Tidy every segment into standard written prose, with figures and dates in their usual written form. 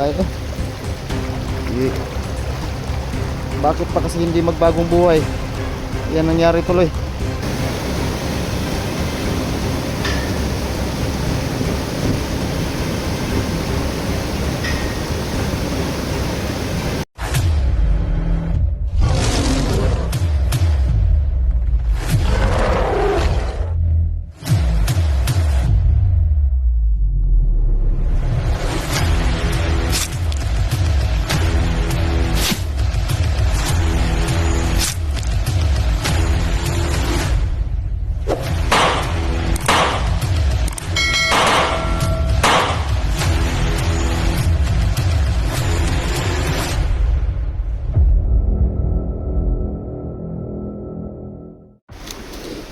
Ay, eh. Bakit pa kasi hindi magbagong buhay? Yan nangyari tuloy.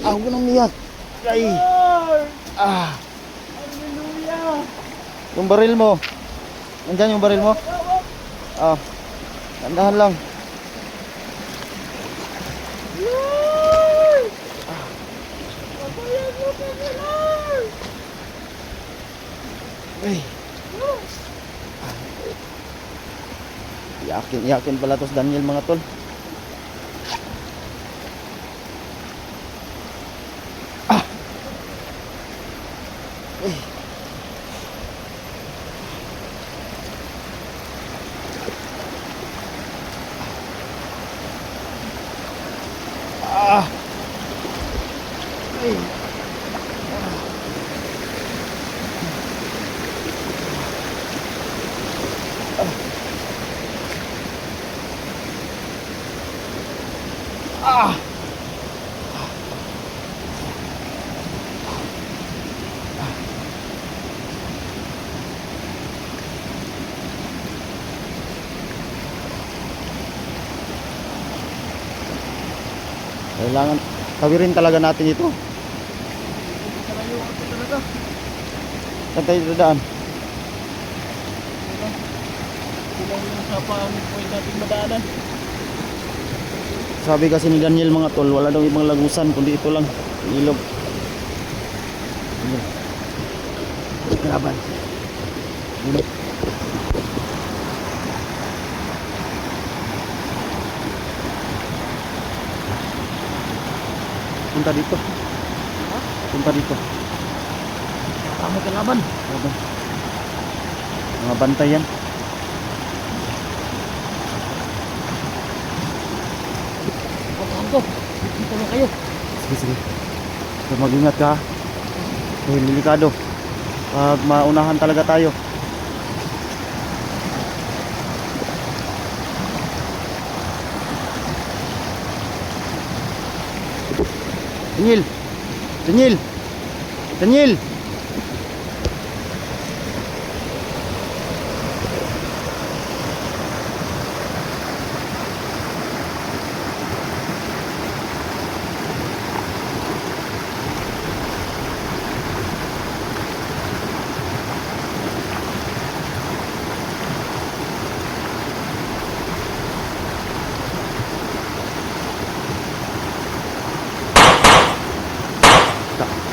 Ako nang niyak. Ay. Ah. Hallelujah! Yung baril mo. Nandiyan yung baril mo? Ah. Tandahan lang. Lord! Pabayaan mo kami, Lord! Ay. Yakin pala tos Daniel mga tol. Ah. Ay. Ah. Ay. Ah. Kailangan tawirin talaga natin ito. Kalayuan ko talaga. Saan tayo dadaan? Sila yung sapaan po yung dating madaanan. Sabi kasi ni Daniel mga tol, wala daw ibang lagusan kundi ito lang, ilog. Kalaban. Ilog. Punta dito. Punta dito. Tama kalaban. Kalaban. Mga bantay yan. Pagkakas ko. Dito lang kayo. Sige, sige. So, mag-ingat ka. Dahil delikado. Pag maunahan talaga tayo. Daniel! Daniel! Daniel!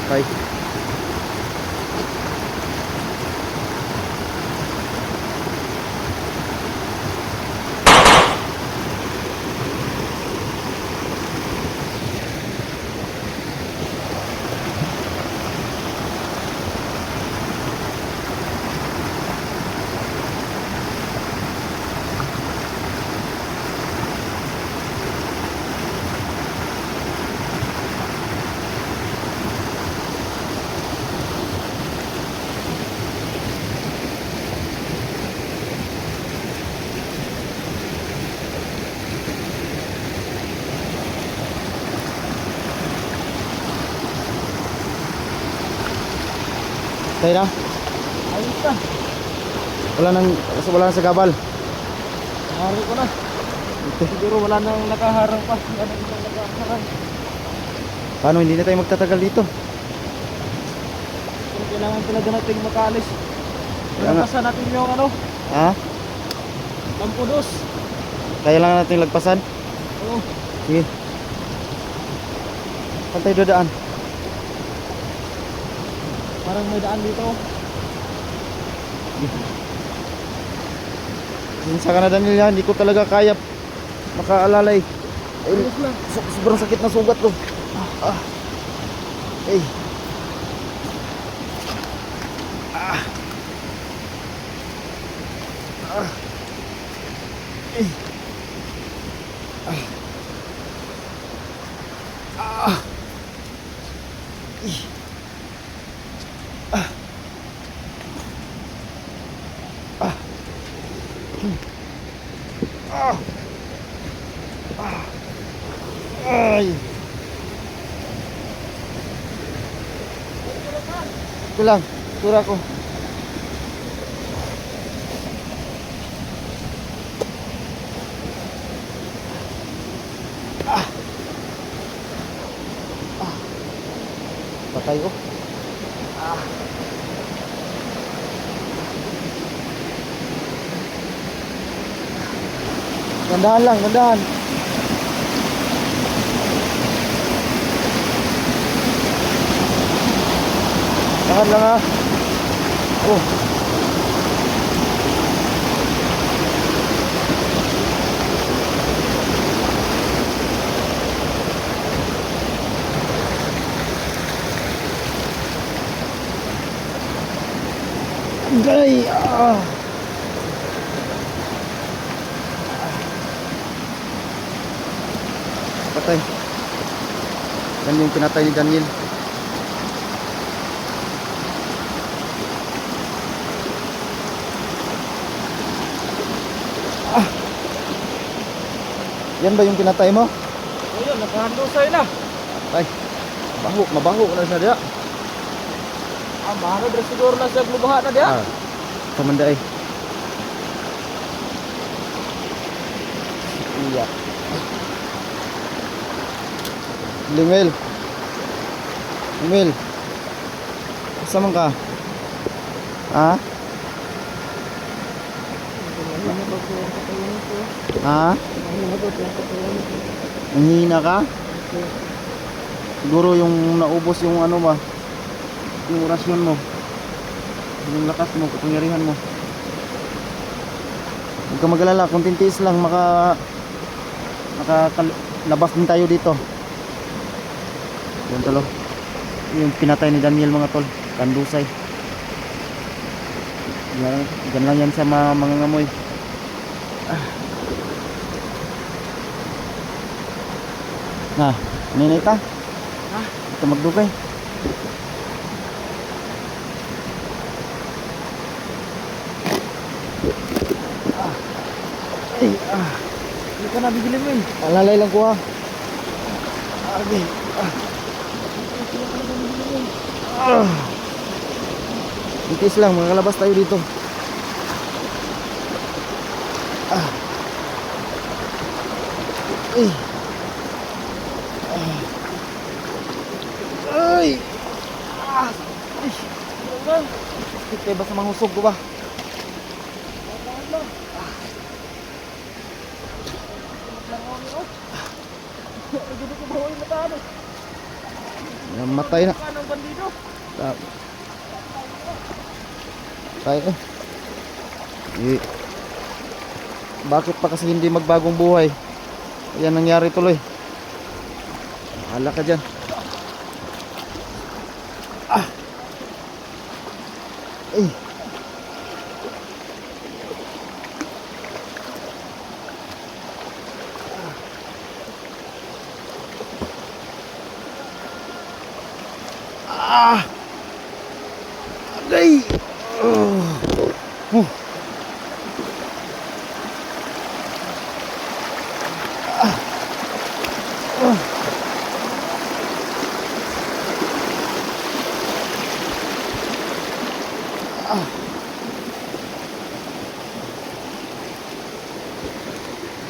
Bye. Tayo na. Ayos ka. Wala nang sagabal. Hari ko na. Siguro wala nang nakaharang pa. Wala nang nakaharang. Paano hindi na tayo magtatagal dito? Kung kailangan talaga natin makaalis. Kaya nga. Lagpasan natin yung ano, Ha? Lampudos. Kaya lang natin lagpasan? Oo. Sige. Saan tayo dadaan? Parang may daan dito. Minsan ka na Daniel yan, hindi ko talaga kaya makaalalay. Ay, sobrang sakit na sugat to. Ay. Ay. Ay. Ito lang, tura ko. Patay ko. Gandahan lang, gandahan. Tahan lang ha. Oh. Gay. Patay. Yan yung pinatay ni Daniel. Yan ba yung pinatay mo? O yun, nakahandusay na. Ay, mabaho na siya diya. Mahal na siguro na siya glubahan na diya. Kamanda ay. Iya. Limel. Limel. Asa man ka? Ha? Ha? Nanghihina ka? Siguro yung naubos yung ano ba? Yung orasyon mo, yung lakas mo, kapangyarihan mo. Huwag ka mag-alala, kung tintiis lang makakalabas din tayo dito. Yan tolo, yung pinatay ni Daniel mga tol, kandusay. Yan lang yan sa mga ngamoy. Na, ninay ka? Ito magdugay. Hindi ka na bigilin mo eh. Alalay lang ko ha. Arbi. Itis lang, makakalabas tayo dito. Ay. Kaya basta manghusog ko ba? Matay na. Tayo ko. Bakit pa kasi hindi magbagong buhay? Yan nangyari tuloy. Bahala ka dyan. Ay. Agay.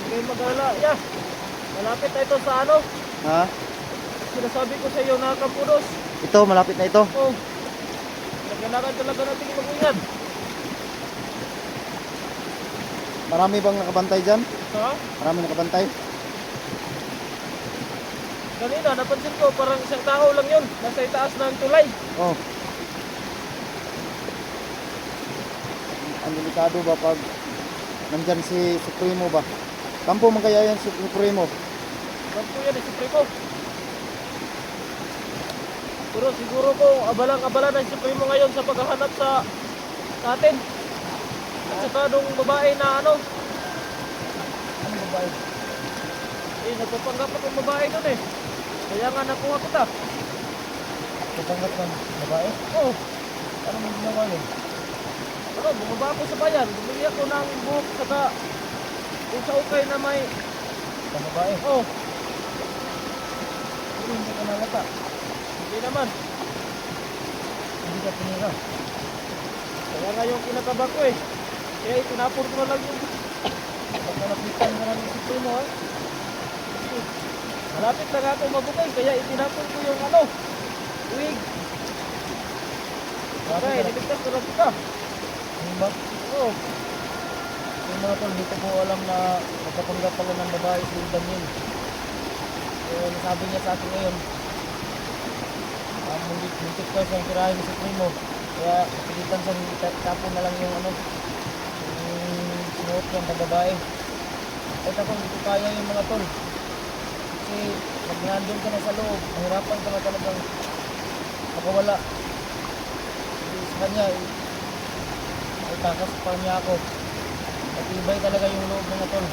Hindi mag-ala. Yeah. Malapit na ito sa ano. Ha? Sinasabi ko sa iyo na Kampudos. Ito, malapit na ito. Oh. Kailangan talaga natin mag-ingat. Marami bang nakabantay dyan? Ha? Marami nakabantay? Kanina, napansin ko, parang isang tao lang yun. Nasa itaas ng tulay. Oh. Ang delikado ba pag nandyan si Supremo ba? Kampo man kaya yan si Supremo. Kampo yan, si Supremo. Pero siguro po, abalang-abala na si Supremo ngayon sa paghahanap sa atin. At saka nung babae na ano, Ano babae? nagpapanggap akong babae doon eh. Kaya nga nakuha kita. Kapanggap ng babae? Oo. Ano mo ginawa yun? Ano, bumaba ako sa bayan. Bumili ako ng buhok saka yung sa ukay na may... Sa babae? Oh, Pero hindi ka nalata. hindi naman. Hindi ka pinira. Kaya nga yung kinakaba ko eh. Kaya itinapon ko na lang yung... Pagkalapitan ka namin si Supremo ha? Malapit na nga ako mabukay. Kaya itinapon ko yung ano, wig. Okay, nabigtas ko lang kita. Ano ba? Oo. Yung mga tol, dito po alam na nagpapanggap pala ng babae si Daniel. So, nasabi niya sa akin ngayon, muntik daw siyang tirahin ni Supremo. Kaya pilitan siyang tapon na lang yung ano, yung sinuot niyang pagbabae. Ay tapos hindi ko kaya yung mga tol. Kasi pag nandun ka na sa loob, mahirapan ka na talagang makawala. Kasi sa kanya, ay takas pa niya ako. Matibay talaga yung loob mga tol.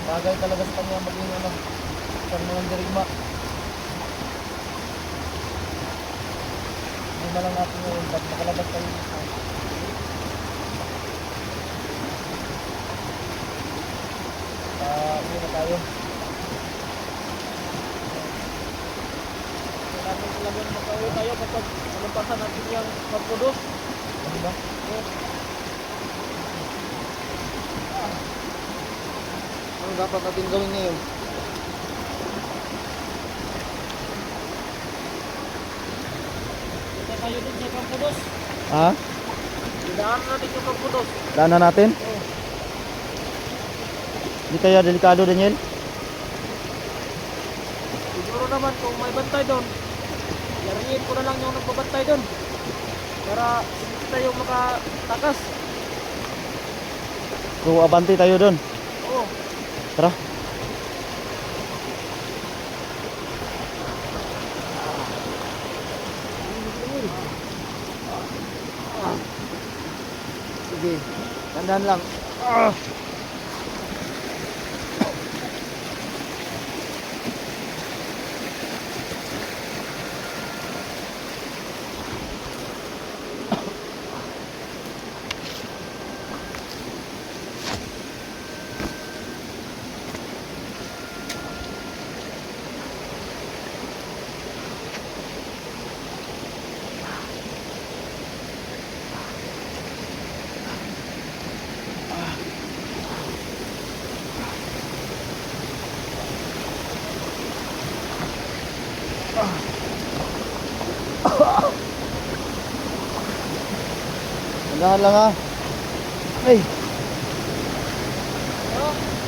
Bagay talaga sa kanya maging ano, isang mga dirigma. Hindi na lang natin ngayon pag makalabas tayo dito. Uwi na tayo. Kailangan talagang makauwi tayo kapag malampasan natin yung pagpudos. Ano ba? Ano dapat natin gawin ngayon? Kita tayo dun sa pagpudos. Ha? Idaan natin yung pagpudos. Daanan natin? Oo. Hindi kaya delikado, Daniel? Siguro naman kung may bantay doon, yariin ko na lang yung nagbabantay doon. Para hindi tayo makatakas. So, abante tayo doon. Oo. Tara. Sige, tandaan lang. Tandaan lang ha. Ay,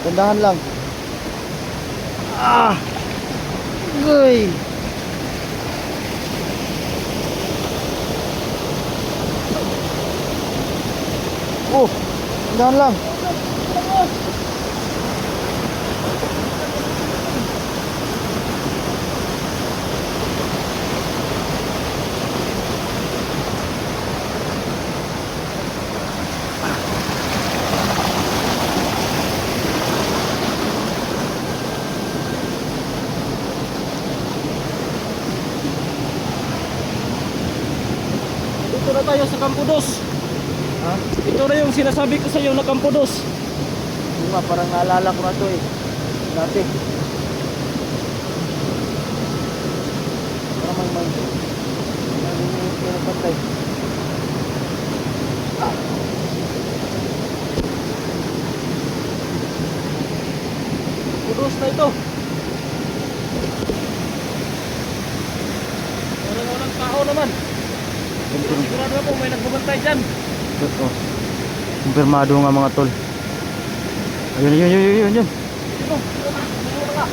tandaan lang. Uy. Oh, tandaan lang. Dito na tayo sa Campodos. Ha? Ito na yung sinasabi ko sa iyo na Campodos. Hindi nga, parang naalala ko na to eh. Dati. Parang may pinapatay. Campodos na ito. Walang tao naman. Pero sigurado ako may nagbabantay dyan. Oh. Kumpirmado nga mga tol. Ayun, yun. Dito na nga.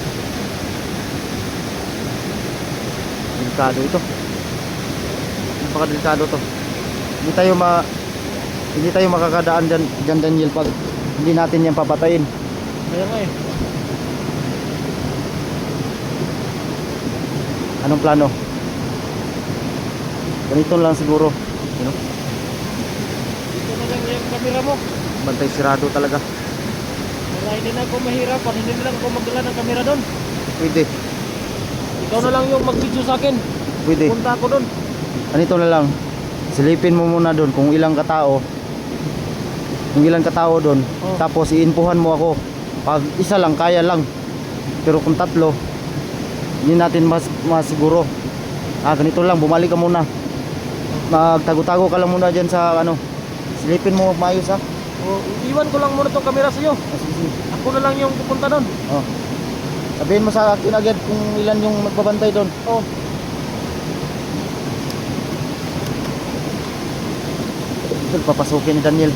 Delikado ito. Napaka-delikado to. Hindi tayo makakadaan dyan Daniel pag Hindi natin yan papatayin. Kaya nga eh. Anong plano? Ganito lang siguro. You know? Dito na lang yung camera mo. Bantay sirado talaga. Para hindi na ako mahirapan, hindi na lang ako magdala ng camera doon. Pwede. Ikaw na lang yung mag-video sa akin. Pwede. Punta ako doon. Ganito na lang. Silipin mo muna doon kung ilang katao. Kung ilang katao doon. Oh. Tapos iinpuhan mo ako. Pag isa lang, kaya lang. Pero kung tatlo, hindi natin masiguro. Ganito lang, bumalik ka muna. Magtago-tago ka lang muna dyan sa ano. Silipin mo maayos ha. O, iwan ko lang muna tong camera sa iyo. Sige. Ako na lang yung pupunta doon. Oh. Sabihin mo sa akin agad kung ilan yung magbabantay doon. Oh. Ito, papasukin ni Daniel.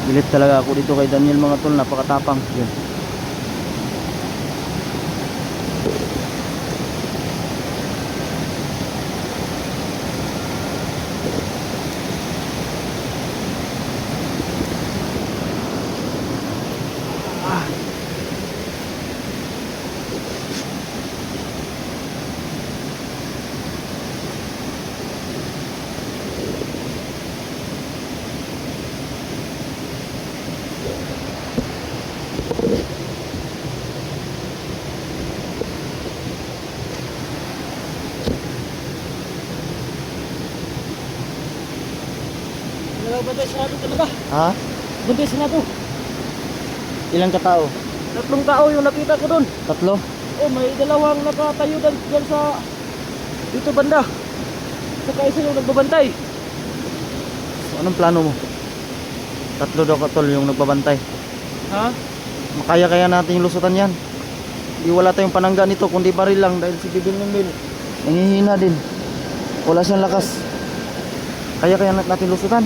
Bilit talaga ako dito kay Daniel mga tol, napakatapang. Yun. Bantay sarado talaga. Ha? Bantay sarado. Ilang katao? 3 tao yung nakita ko doon. 3? Oh, may dalawang nakatayo dyan sa dito banda. Saka isa yung nagbabantay. So, anong plano mo? 3 daw katol yung nagbabantay. Ha? Makaya-kaya natin lusutan yan. Di wala tayong panangga nito kundi baril lang dahil si Bibil Mil nangihina din. Wala siyang lakas. Kaya natin lusutan.